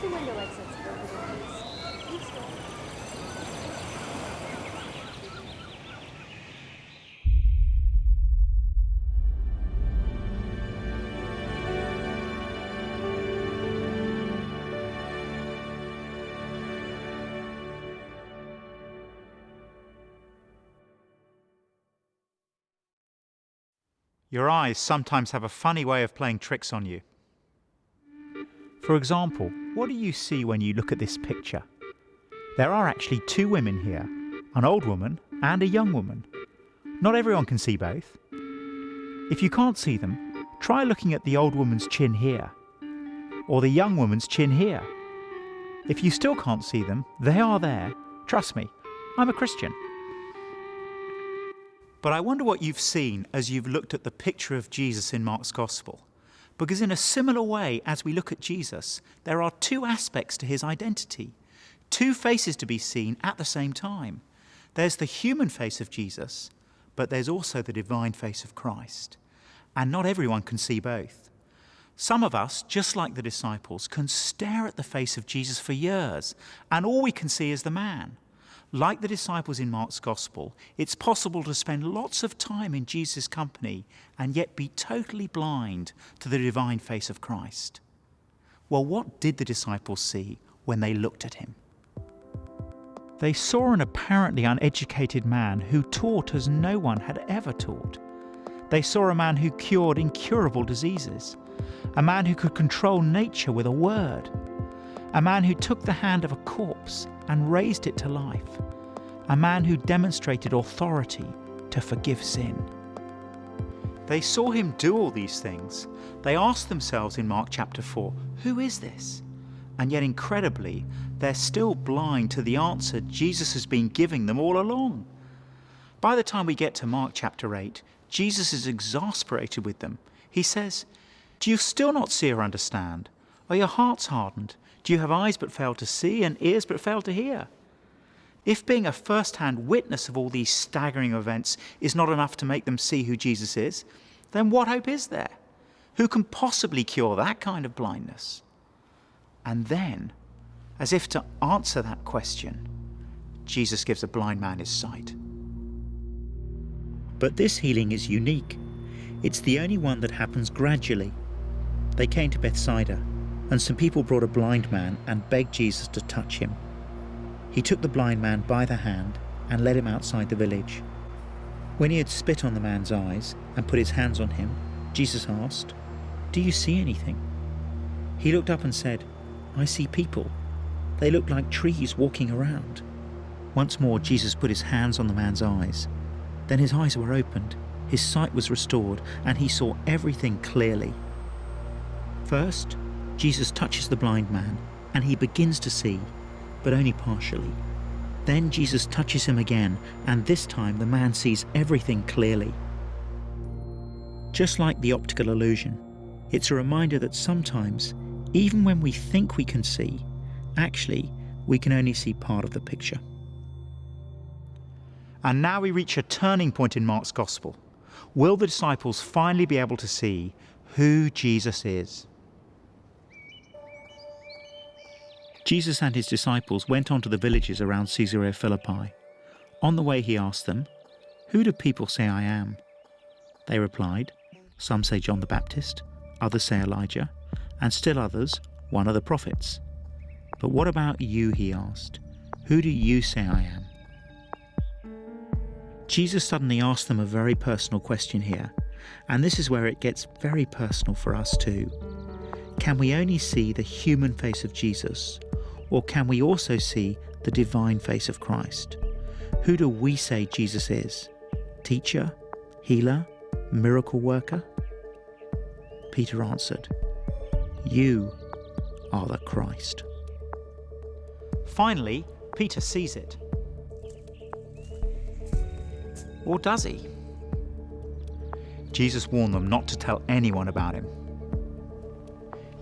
familiar with such movies. Please don't. Your eyes sometimes have a funny way of playing tricks on you. For example, what do you see when you look at this picture? There are actually two women here, an old woman and a young woman. Not everyone can see both. If you can't see them, try looking at the old woman's chin here, or the young woman's chin here. If you still can't see them, they are there. Trust me, I'm a Christian. But I wonder what you've seen as you've looked at the picture of Jesus in Mark's Gospel. Because in a similar way as we look at Jesus, there are two aspects to his identity, two faces to be seen at the same time. There's the human face of Jesus, but there's also the divine face of Christ. And not everyone can see both. Some of us, just like the disciples, can stare at the face of Jesus for years, and all we can see is the man. Like the disciples in Mark's Gospel, it's possible to spend lots of time in Jesus' company and yet be totally blind to the divine face of Christ. Well, what did the disciples see when they looked at him? They saw an apparently uneducated man who taught as no one had ever taught. They saw a man who cured incurable diseases, a man who could control nature with a word, a man who took the hand of a corpse and raised it to life, a man who demonstrated authority to forgive sin. They saw him do all these things. They asked themselves in Mark chapter 4, who is this? And yet incredibly, they're still blind to the answer Jesus has been giving them all along. By the time we get to Mark chapter 8, Jesus is exasperated with them. He says, do you still not see or understand? Are your hearts hardened? Do you have eyes but fail to see and ears but fail to hear? If being a first-hand witness of all these staggering events is not enough to make them see who Jesus is, then what hope is there? Who can possibly cure that kind of blindness? And then, as if to answer that question, Jesus gives a blind man his sight. But this healing is unique. It's the only one that happens gradually. They came to Bethsaida, and some people brought a blind man and begged Jesus to touch him. He took the blind man by the hand and led him outside the village. When he had spit on the man's eyes and put his hands on him, Jesus asked, do you see anything? He looked up and said, I see people. They look like trees walking around. Once more Jesus put his hands on the man's eyes. Then his eyes were opened, his sight was restored, and he saw everything clearly. First, Jesus touches the blind man, and he begins to see, but only partially. Then Jesus touches him again, and this time the man sees everything clearly. Just like the optical illusion, it's a reminder that sometimes, even when we think we can see, actually we can only see part of the picture. And now we reach a turning point in Mark's Gospel. Will the disciples finally be able to see who Jesus is? Jesus and his disciples went on to the villages around Caesarea Philippi. On the way he asked them, who do people say I am? They replied, some say John the Baptist, others say Elijah, and still others, one of the prophets. But what about you, he asked. Who do you say I am? Jesus suddenly asked them a very personal question here, and this is where it gets very personal for us too. Can we only see the human face of Jesus, or can we also see the divine face of Christ? Who do we say Jesus is? Teacher? Healer? Miracle worker? Peter answered, you are the Christ. Finally, Peter sees it. Or does he? Jesus warned them not to tell anyone about him.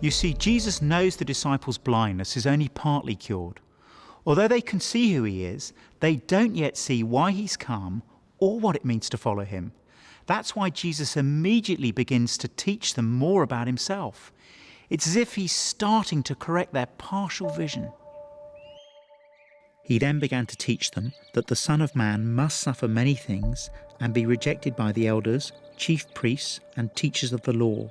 You see, Jesus knows the disciples' blindness is only partly cured. Although they can see who he is, they don't yet see why he's come or what it means to follow him. That's why Jesus immediately begins to teach them more about himself. It's as if he's starting to correct their partial vision. He then began to teach them that the Son of Man must suffer many things and be rejected by the elders, chief priests, and teachers of the law,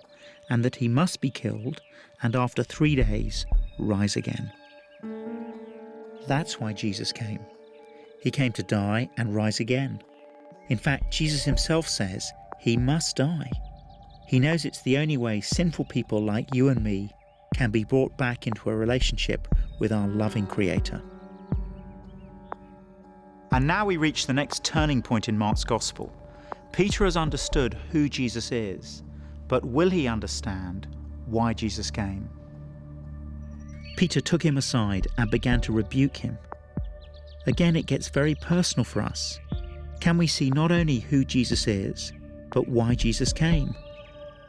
and that he must be killed and after 3 days rise again. That's why Jesus came. He came to die and rise again. In fact, Jesus himself says he must die. He knows it's the only way sinful people like you and me can be brought back into a relationship with our loving Creator. And now we reach the next turning point in Mark's Gospel. Peter has understood who Jesus is, but will he understand why Jesus came? Peter took him aside and began to rebuke him. Again, it gets very personal for us. Can we see not only who Jesus is, but why Jesus came?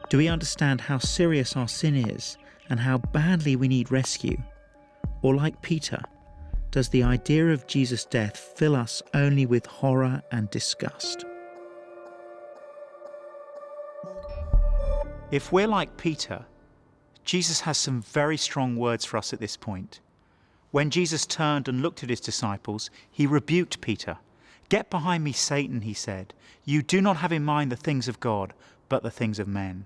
Do we understand how serious our sin is and how badly we need rescue? Or like Peter, does the idea of Jesus' death fill us only with horror and disgust? If we're like Peter, Jesus has some very strong words for us at this point. When Jesus turned and looked at his disciples, he rebuked Peter. "Get behind me, Satan," he said. "You do not have in mind the things of God, but the things of men."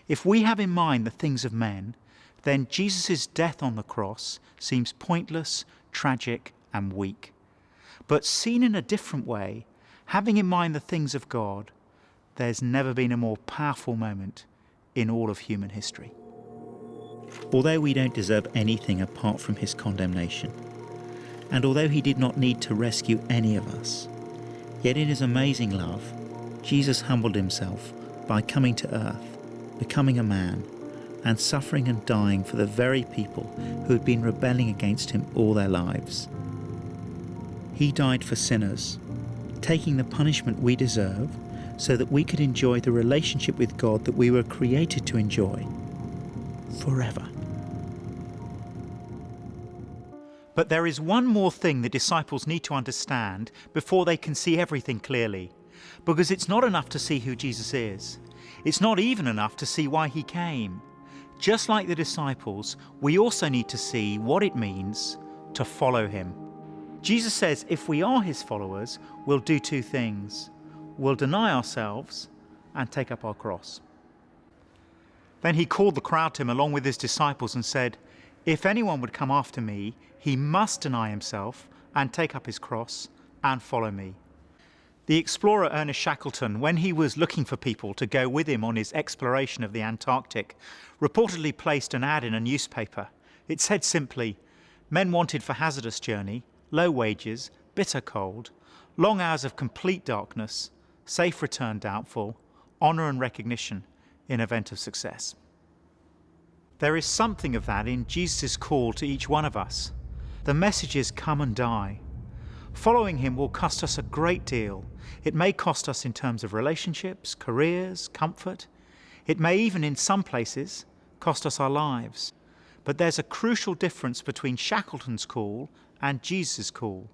If we have in mind the things of men, then Jesus' death on the cross seems pointless, tragic, and weak. But seen in a different way, having in mind the things of God, there's never been a more powerful moment in all of human history. Although we don't deserve anything apart from his condemnation, and although he did not need to rescue any of us, yet in his amazing love, Jesus humbled himself by coming to earth, becoming a man, and suffering and dying for the very people who had been rebelling against him all their lives. He died for sinners, taking the punishment we deserve so that we could enjoy the relationship with God that we were created to enjoy forever. But there is one more thing the disciples need to understand before they can see everything clearly, because it's not enough to see who Jesus is. It's not even enough to see why he came. Just like the disciples, we also need to see what it means to follow him. Jesus says if we are his followers, we'll do two things. We'll deny ourselves and take up our cross. Then he called the crowd to him along with his disciples and said, "If anyone would come after me, he must deny himself and take up his cross and follow me." The explorer Ernest Shackleton, when he was looking for people to go with him on his exploration of the Antarctic, reportedly placed an ad in a newspaper. It said simply, "Men wanted for hazardous journey, low wages, bitter cold, long hours of complete darkness, safe return doubtful, honour and recognition in event of success." There is something of that in Jesus' call to each one of us. The message is come and die. Following him will cost us a great deal. It may cost us in terms of relationships, careers, comfort. It may even, in some places, cost us our lives. But there's a crucial difference between Shackleton's call and Jesus' call.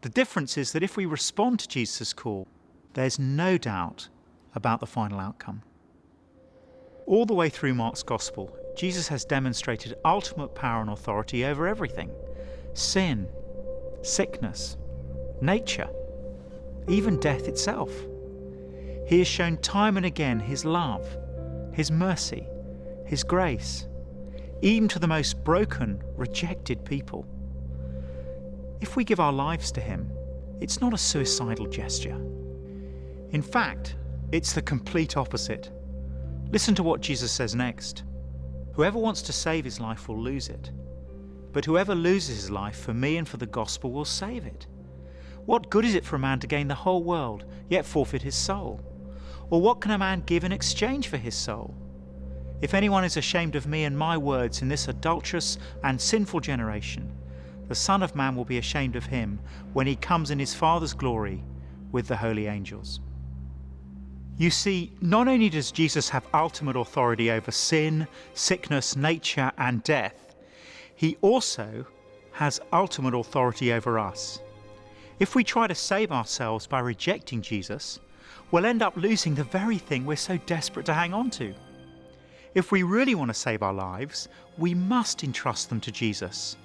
The difference is that if we respond to Jesus' call, there's no doubt about the final outcome. All the way through Mark's Gospel, Jesus has demonstrated ultimate power and authority over everything: sin, sickness, nature, even death itself. He has shown time and again his love, his mercy, his grace, even to the most broken, rejected people. If we give our lives to him, it's not a suicidal gesture. In fact, it's the complete opposite. Listen to what Jesus says next. "Whoever wants to save his life will lose it. But whoever loses his life for me and for the gospel will save it. What good is it for a man to gain the whole world, yet forfeit his soul? Or what can a man give in exchange for his soul? If anyone is ashamed of me and my words in this adulterous and sinful generation, the Son of Man will be ashamed of him when he comes in his Father's glory with the holy angels." You see, not only does Jesus have ultimate authority over sin, sickness, nature, and death, he also has ultimate authority over us. If we try to save ourselves by rejecting Jesus, we'll end up losing the very thing we're so desperate to hang on to. If we really want to save our lives, we must entrust them to Jesus.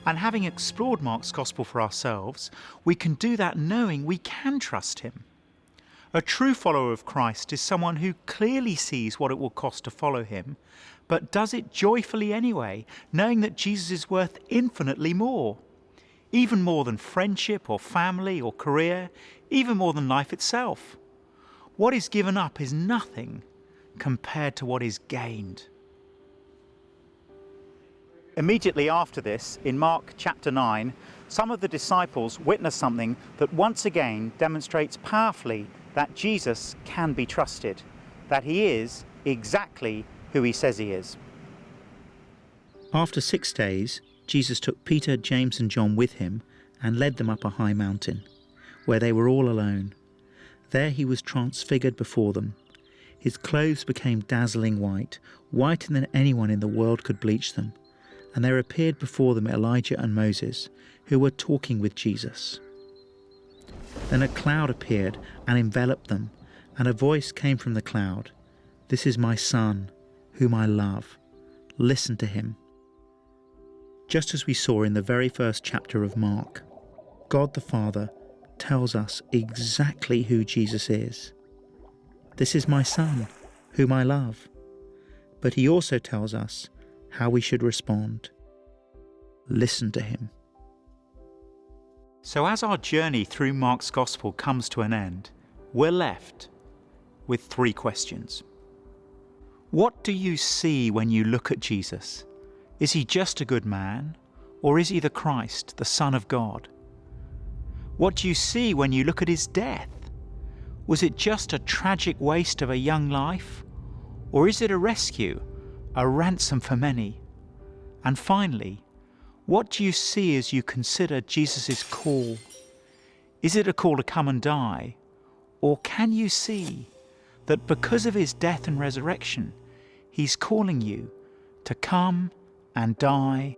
And having explored Mark's Gospel for ourselves, we can do that knowing we can trust him. A true follower of Christ is someone who clearly sees what it will cost to follow him, but does it joyfully anyway, knowing that Jesus is worth infinitely more. Even more than friendship or family or career, even more than life itself. What is given up is nothing compared to what is gained. Immediately after this, in Mark chapter 9, some of the disciples witness something that once again demonstrates powerfully that Jesus can be trusted, that he is exactly who he says he is. After 6 days, Jesus took Peter, James and John with him and led them up a high mountain, where they were all alone. There he was transfigured before them. His clothes became dazzling white, whiter than anyone in the world could bleach them. And there appeared before them Elijah and Moses, who were talking with Jesus. Then a cloud appeared and enveloped them, and a voice came from the cloud, "This is my Son, whom I love. Listen to him." Just as we saw in the very first chapter of Mark, God the Father tells us exactly who Jesus is. This is my Son, whom I love. But he also tells us how we should respond. Listen to him. So as our journey through Mark's Gospel comes to an end, we're left with 3 questions. What do you see when you look at Jesus? Is he just a good man, or is he the Christ, the Son of God? What do you see when you look at his death? Was it just a tragic waste of a young life, or is it a rescue, a ransom for many? And finally, what do you see as you consider Jesus' call? Is it a call to come and die, or can you see that because of his death and resurrection, he's calling you to come and die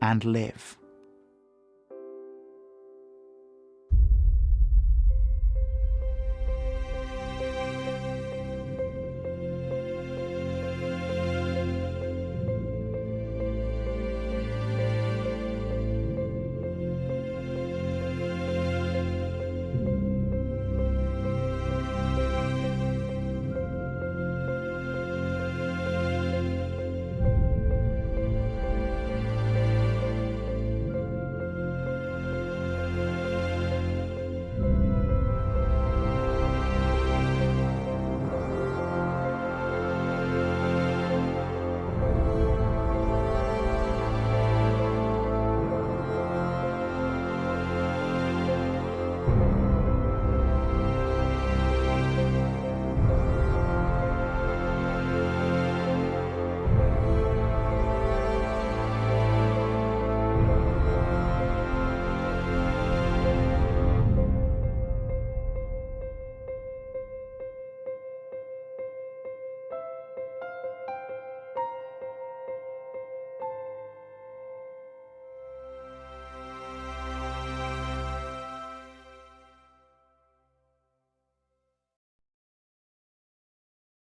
and live?